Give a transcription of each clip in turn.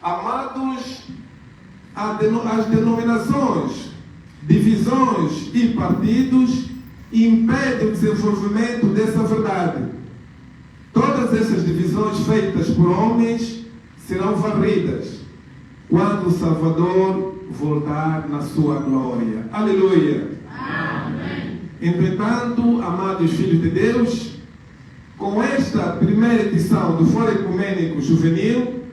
Amados, as denominações, divisões e partidos impedem o desenvolvimento dessa verdade. Todas essas divisões feitas por homens serão varridas quando o Salvador voltar na sua glória. Aleluia! Amém. Entretanto, amados filhos de Deus, com esta primeira edição do Fórum Ecumênico Juvenil,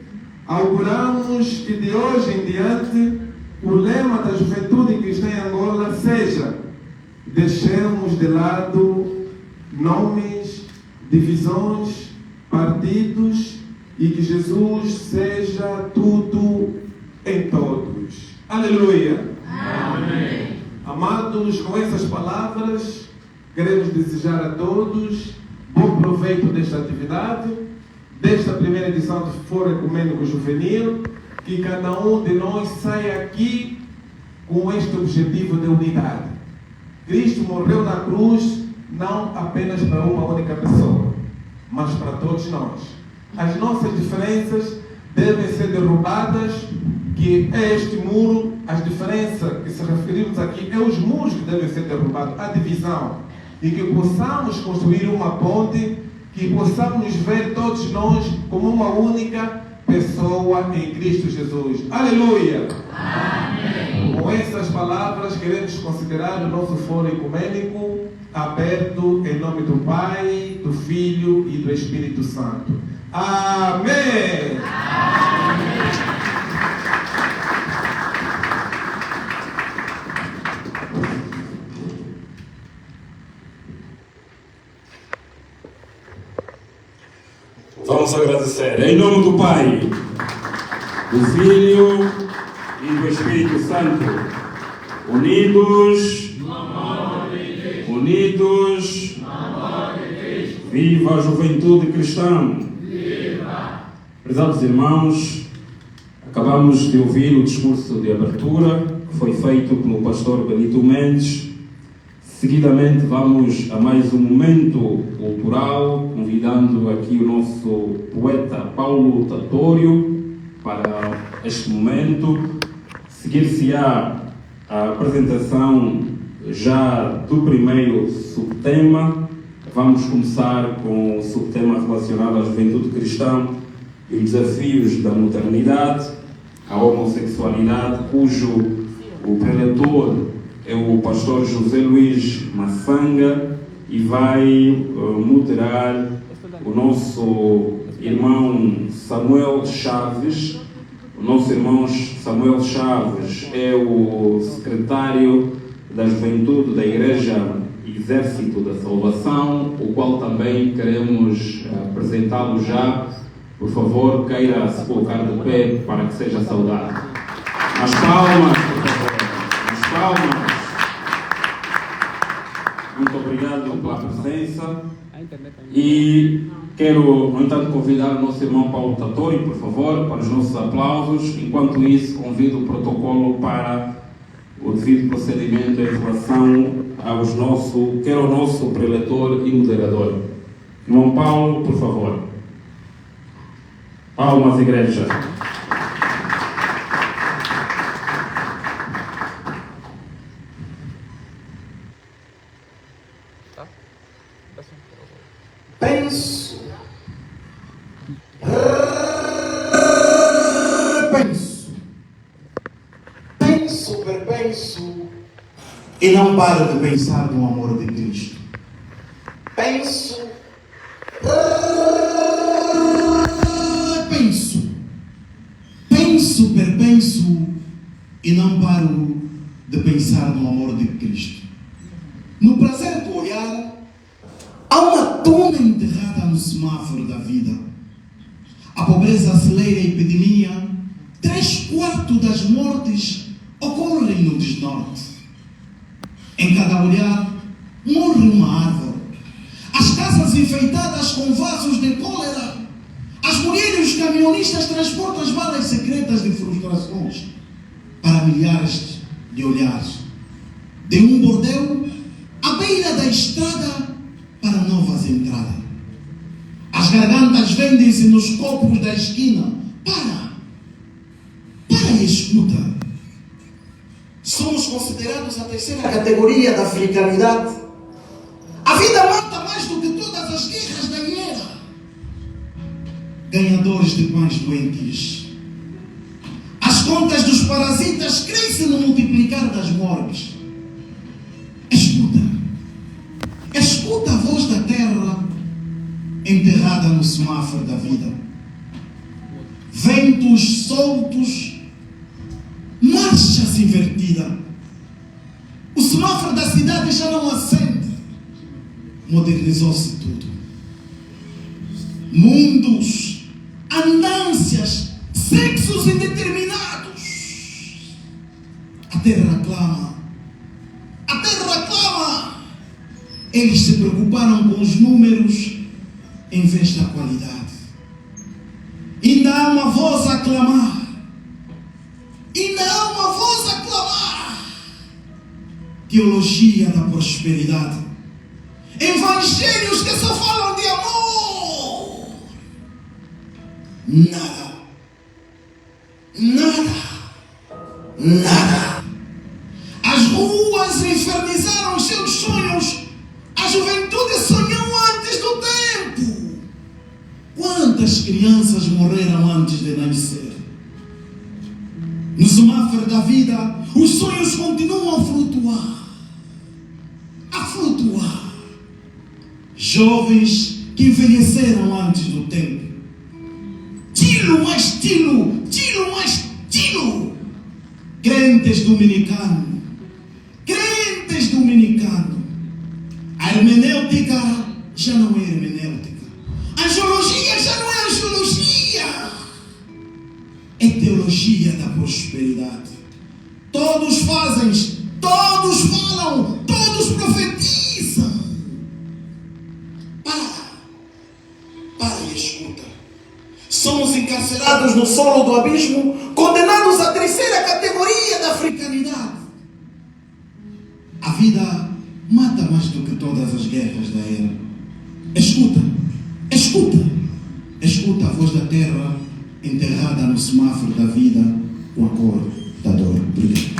auguramos que de hoje em diante o lema da juventude cristã em Angola seja: deixemos de lado nomes, divisões, partidos, e que Jesus seja tudo em todos. Aleluia! Amém. Amados, com essas palavras, queremos desejar a todos bom proveito desta atividade, desta primeira edição do Fórum Ecumênico Juvenil, que cada um de nós saia aqui com este objetivo de unidade. Cristo morreu na cruz não apenas para uma única pessoa, mas para todos nós. As nossas diferenças devem ser derrubadas, que é este muro, as diferenças que se referimos aqui, é os muros que devem ser derrubados, a divisão, e que possamos construir uma ponte, que possamos ver todos nós como uma única pessoa em Cristo Jesus. Aleluia! Amém. Com essas palavras queremos considerar o nosso fórum ecumênico aberto em nome do Pai, do Filho e do Espírito Santo. Amém! Amém. Vamos agradecer. Em nome do Pai, do Filho e do Espírito Santo, unidos, viva a juventude cristã. Viva! Prezados irmãos, acabamos de ouvir o discurso de abertura que foi feito pelo pastor Benito Mendes. Seguidamente vamos a mais um momento cultural, convidando aqui o nosso poeta Paulo Tatório para este momento. Seguir-se-á a apresentação já do primeiro subtema. Vamos começar com o subtema relacionado à juventude cristã e os desafios da modernidade, a homossexualidade, cujo o preletor é o pastor José Luís Massanga e vai moderar o nosso irmão Samuel Chaves. O nosso irmão Samuel Chaves é o secretário da Juventude da Igreja Exército da Salvação, o qual também queremos apresentá-lo já. Por favor, queira se colocar de pé para que seja saudado. As palmas, por favor. As palmas. Muito obrigado pela presença. E quero, no entanto, convidar o nosso irmão Paulo Tatório, por favor, para os nossos aplausos. Enquanto isso, convido o protocolo para o devido procedimento em relação aos ao nosso preletor e moderador. Irmão Paulo, por favor. Palmas, igreja. Penso, repenso e não paro de pensar no amor de Cristo. Penso, perpenso e não paro de pensar no amor de Cristo. No prazer do olhar, há uma tona enterrada no semáforo da vida. A pobreza acelera a epidemia. 3/4 das mortes ocorrem no desnorte. Em cada olhar morre uma árvore. As casas enfeitadas com vasos de cólera. As mulheres e os caminhonistas transportam as balas secretas de frustrações para milhares de olhares. De um bordel à beira da estrada para novas entradas. As gargantas vendem-se nos copos da esquina. Para! e escuta. Somos considerados a terceira categoria da africanidade. A vida mata mais do que todas as guerras da guerra. Ganhadores de pães doentes. As contas dos parasitas crescem no multiplicar das mortes. Escuta. Escuta a voz da terra enterrada no semáforo da vida. Ventos soltos, marchas invertidas. O semáforo da cidade já não acende. Modernizou-se tudo. Mundos, andâncias, sexos indeterminados. A terra clama. A terra clama. Eles se preocuparam com os números em vez da qualidade. Ainda há uma voz a clamar. Ainda há uma voz a clamar. Teologia da prosperidade. Evangelhos que só falam de amor. Nada. Nada. Nada. As ruas infernizaram os seus sonhos. A juventude sonhou antes do tempo. Quantas crianças morreram antes de nascer? No semáforo da vida, os sonhos continuam a flutuar. A flutuar. Jovens que envelheceram antes do tempo. Tilo mais tilo, tilo mais tilo. Crentes dominicanos. Crentes dominicanos. A hermenêutica já não é hermenêutica. A angiologia já não é angiologia. É teologia da prosperidade. Todos fazem, todos falam, todos profetizam. Para e escuta. Somos encarcerados no solo do abismo, condenados à terceira categoria da africanidade. A vida mata mais do que todas as guerras da era. Escuta, escuta, escuta a voz da terra enterrada no semáforo da vida com a cor da dor. Obrigado.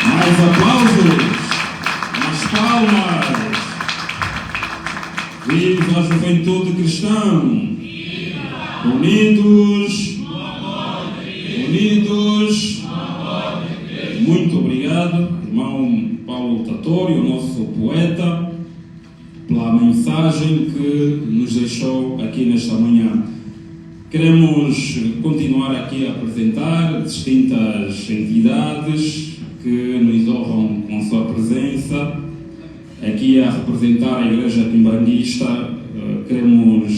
Mais aplausos, mais palmas. Viva a juventude cristã! Unidos! Unidos! Muito obrigado, irmão Paulo Tatório, o nosso poeta, pela mensagem que nos deixou aqui nesta manhã. Queremos continuar aqui a apresentar distintas entidades que nos honram com sua presença. Aqui a representar a Igreja Quimbanguista, queremos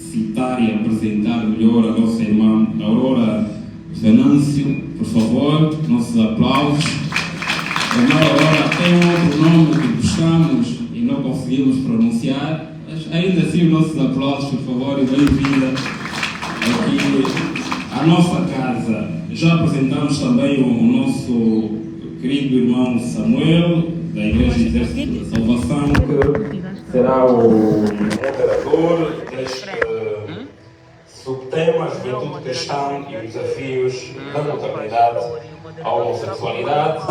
citar e apresentar melhor a nossa irmã Aurora Venâncio, por favor, nossos aplausos. A irmã Aurora tem um outro nome que buscamos e não conseguimos pronunciar, mas ainda assim os nossos aplausos, por favor, e bem-vinda aqui à nossa casa. Já apresentamos também o nosso querido irmão Samuel, da Igreja Exército da Salvação, que será o moderador deste subtema Juventude Cristã e os desafios da modernidade à homossexualidade,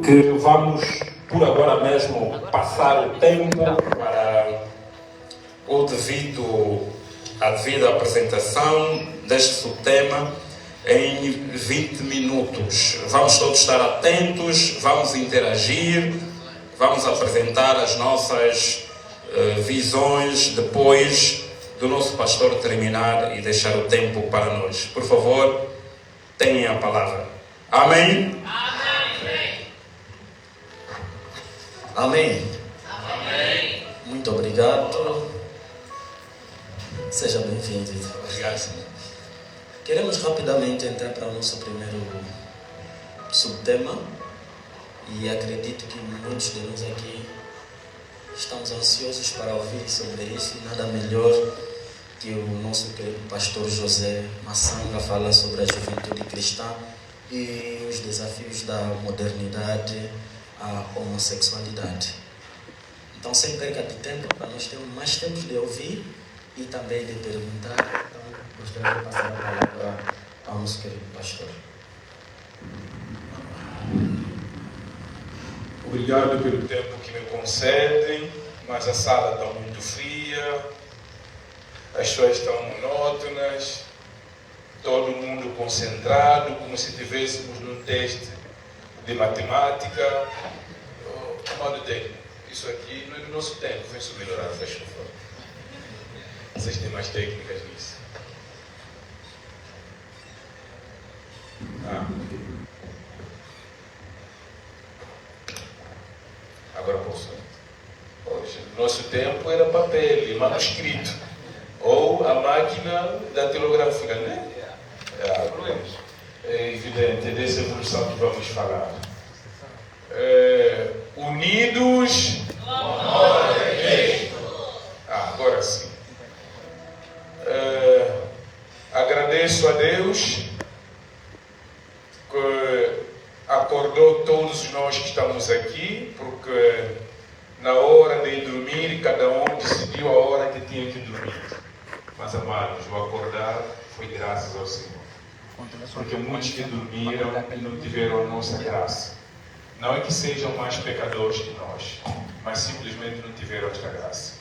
que vamos, por agora mesmo, passar o tempo para a devida apresentação deste subtema em 20 minutos. Vamos todos estar atentos, vamos interagir, vamos apresentar as nossas visões depois do nosso pastor terminar e deixar o tempo para nós. Por favor, tenham a palavra. Amém? Amém. Amém. Amém. Muito obrigado. Seja bem-vindo. Obrigado, Senhor. Queremos rapidamente entrar para o nosso primeiro subtema e acredito que muitos de nós aqui estamos ansiosos para ouvir sobre isso e nada melhor que o nosso querido pastor José Massanga falar sobre a juventude cristã e os desafios da modernidade à homossexualidade. Então, sem perca de tempo, para nós termos mais tempo de ouvir, e também de perguntar. Então, gostaria de passar a palavra ao nosso querido pastor. Obrigado pelo tempo que me concedem, mas a sala está muito fria, as pessoas estão monótonas, todo mundo concentrado, como se estivéssemos num teste de matemática. Modo técnico, isso aqui não é do nosso tempo, vem isso melhorar, faz favor. Vocês têm mais técnicas nisso. Agora posso. Poxa, no nosso tempo era papel e manuscrito. Ou a máquina datilográfica, né? É evidente, é dessa evolução que vamos falar. Unidos. Agora sim. Agradeço a Deus que acordou todos nós que estamos aqui, porque na hora de ir dormir, cada um decidiu a hora que tinha que dormir. Mas, amados, o acordar foi graças ao Senhor. Porque muitos que dormiram e não tiveram a nossa graça. Não é que sejam mais pecadores que nós, mas simplesmente não tiveram esta graça.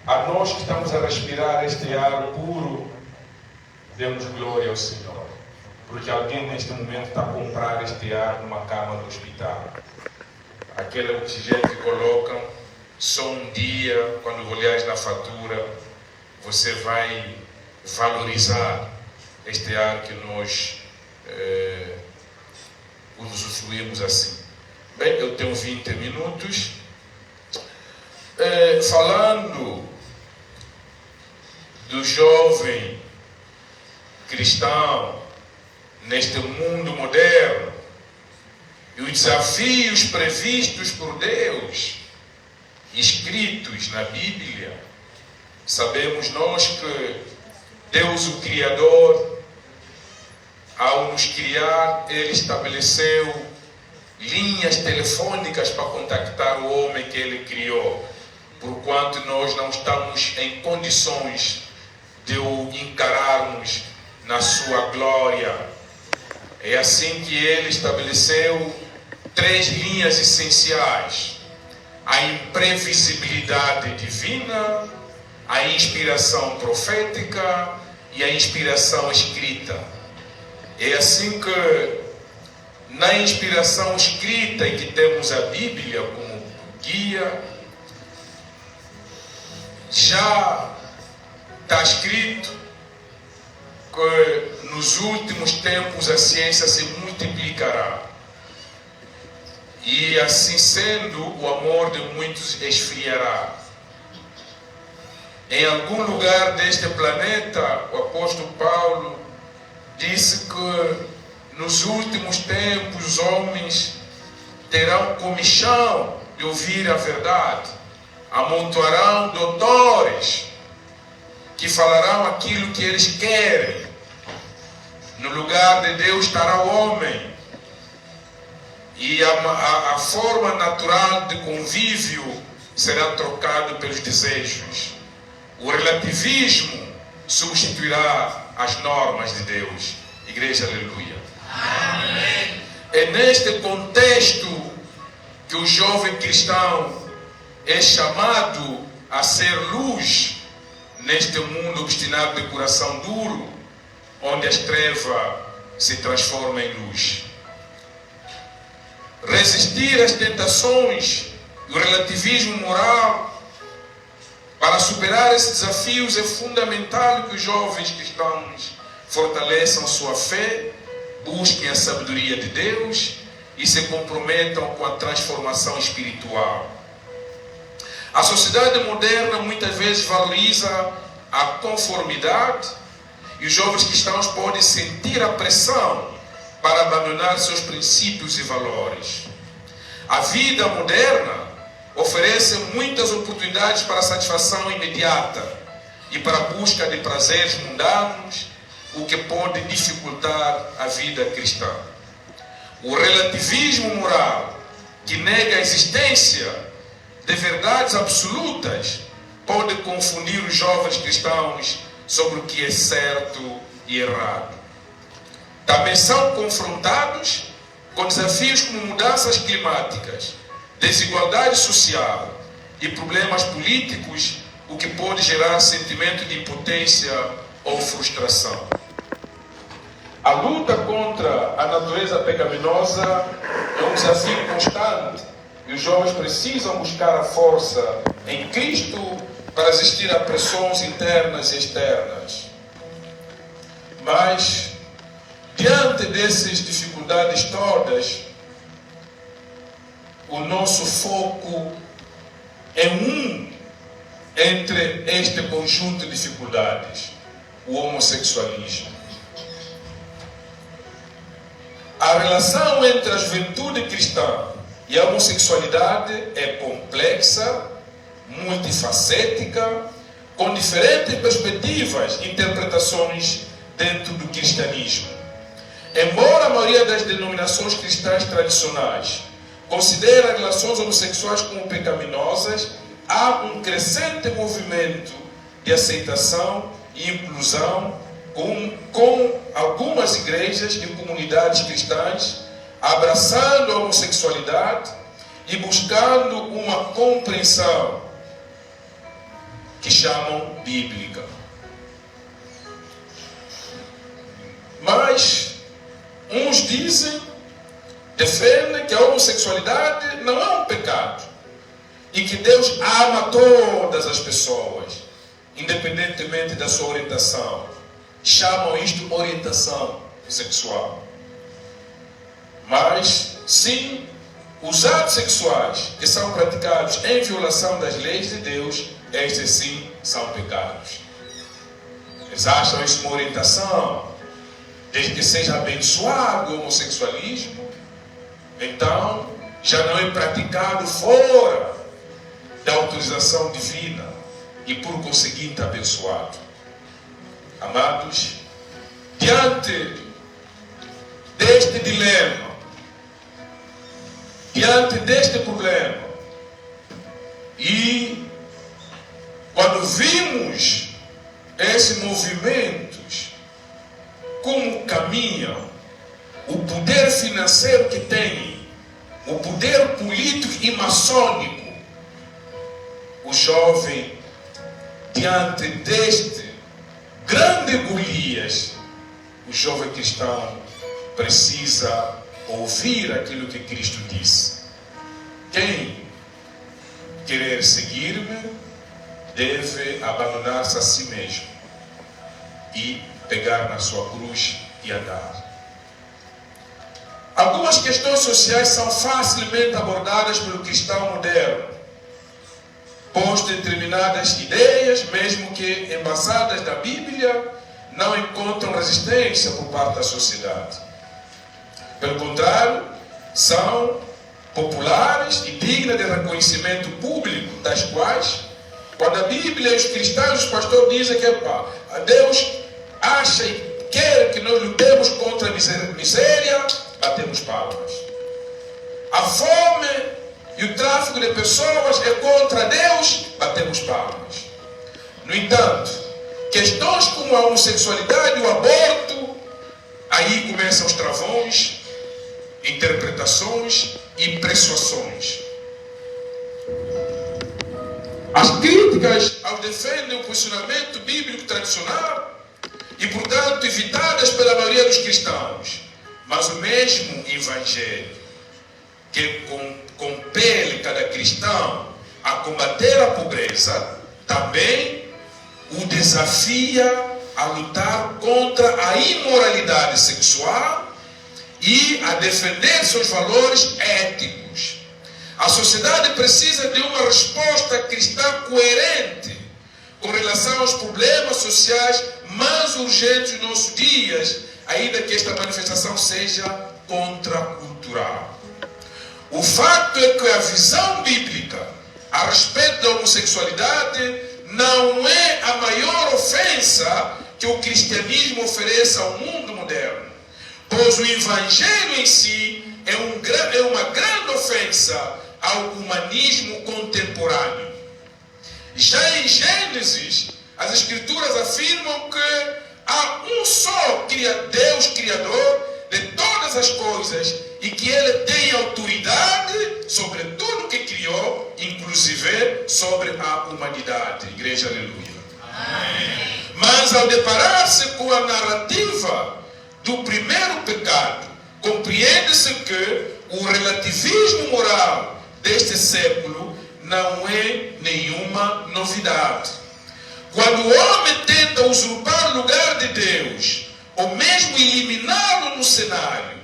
A nós que estamos a respirar este ar puro, demos glória ao Senhor. Porque alguém neste momento está a comprar este ar numa cama do hospital. Aquele oxigênio que colocam, só um dia, quando olhares na fatura, você vai valorizar este ar que nós usufruímos assim. Bem, eu tenho 20 minutos. Falando do jovem cristão neste mundo moderno e os desafios previstos por Deus, escritos na Bíblia, sabemos nós que Deus, o Criador, ao nos criar, Ele estabeleceu linhas telefônicas para contactar o homem que Ele criou, porquanto nós não estamos em condições de o encararmos na sua glória. É assim que Ele estabeleceu 3 linhas essenciais: a imprevisibilidade divina, a inspiração profética e a inspiração escrita. É assim que na inspiração escrita, em que temos a Bíblia como guia, já está escrito que nos últimos tempos a ciência se multiplicará. E assim sendo, o amor de muitos esfriará. Em algum lugar deste planeta, o apóstolo Paulo disse que nos últimos tempos os homens terão comichão de ouvir a verdade. Amontoarão doutores que falarão aquilo que eles querem. No lugar de Deus estará o homem. E a forma natural de convívio será trocado pelos desejos. O relativismo substituirá as normas de Deus. Igreja, aleluia. Amém. É neste contexto que o jovem cristão é chamado a ser luz neste mundo obstinado de coração duro, onde as trevas se transformam em luz. Resistir às tentações e o relativismo moral, para superar esses desafios, é fundamental que os jovens cristãos fortaleçam sua fé, busquem a sabedoria de Deus e se comprometam com a transformação espiritual. A sociedade moderna muitas vezes valoriza a conformidade e os jovens cristãos podem sentir a pressão para abandonar seus princípios e valores. A vida moderna oferece muitas oportunidades para a satisfação imediata e para a busca de prazeres mundanos, o que pode dificultar a vida cristã. O relativismo moral, que nega a existência de verdades absolutas, pode confundir os jovens cristãos sobre o que é certo e errado. Também são confrontados com desafios como mudanças climáticas, desigualdade social e problemas políticos, o que pode gerar sentimento de impotência ou frustração. A luta contra a natureza pecaminosa é um desafio constante e os jovens precisam buscar a força em Cristo para resistir a pressões internas e externas. Mas, diante dessas dificuldades todas, o nosso foco é entre este conjunto de dificuldades: o homossexualismo. A relação entre a juventude cristã e a homossexualidade é complexa, multifacética, com diferentes perspectivas e interpretações dentro do cristianismo. Embora a maioria das denominações cristãs tradicionais considere as relações homossexuais como pecaminosas, há um crescente movimento de aceitação e inclusão com algumas igrejas e comunidades cristãs abraçando a homossexualidade e buscando uma compreensão que chamam bíblica. Mas uns defendem que a homossexualidade não é um pecado e que Deus ama todas as pessoas, independentemente da sua orientação. Chamam isto orientação sexual. Mas, sim, os atos sexuais que são praticados em violação das leis de Deus, estes sim são pecados. Eles acham isso uma orientação, desde que seja abençoado o homossexualismo, então já não é praticado fora da autorização divina e por conseguinte abençoado. Amados, diante deste dilema, diante deste problema, e quando vimos esses movimentos, como caminham, o poder financeiro que têm, o poder político e maçônico, o jovem, diante deste grande Golias, o jovem cristão precisa ouvir aquilo que Cristo disse. Quem querer seguir-me deve abandonar-se a si mesmo e pegar na sua cruz e andar. Algumas questões sociais são facilmente abordadas pelo cristão moderno, pois determinadas ideias, mesmo que embasadas na Bíblia, não encontram resistência por parte da sociedade. Pelo contrário, são populares e dignas de reconhecimento público, das quais, quando a Bíblia e os cristãos, os pastores dizem que Deus acha e quer que nós lutemos contra a miséria, batemos palmas. A fome e o tráfico de pessoas é contra Deus, batemos palmas. No entanto, questões como a homossexualidade e o aborto, aí começam os travões, interpretações e persuasões. As críticas aos defendem o posicionamento bíblico tradicional e, portanto, evitadas pela maioria dos cristãos. Mas o mesmo Evangelho que compele cada cristão a combater a pobreza, também o desafia a lutar contra a imoralidade sexual e a defender seus valores éticos. A sociedade precisa de uma resposta cristã coerente com relação aos problemas sociais mais urgentes dos nossos dias, ainda que esta manifestação seja contracultural. O fato é que a visão bíblica a respeito da homossexualidade não é a maior ofensa que o cristianismo oferece ao mundo moderno, pois o Evangelho em si é uma grande ofensa ao humanismo contemporâneo. Já em Gênesis, as Escrituras afirmam que há um só Deus Criador de todas as coisas e que Ele tem autoridade sobre tudo que criou, inclusive sobre a humanidade. Igreja, aleluia. Amém. Mas ao deparar-se com a narrativa do primeiro pecado, compreende-se que o relativismo moral deste século não é nenhuma novidade. Quando o homem tenta usurpar o lugar de Deus, ou mesmo eliminá-lo no cenário,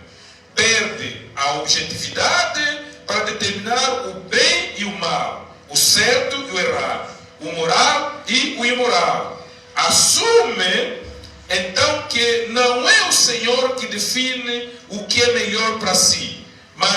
perde a objetividade para determinar o bem e o mal, o certo e o errado, o moral e o imoral. Assume, então, que não é o Senhor que define o que é melhor para si, mas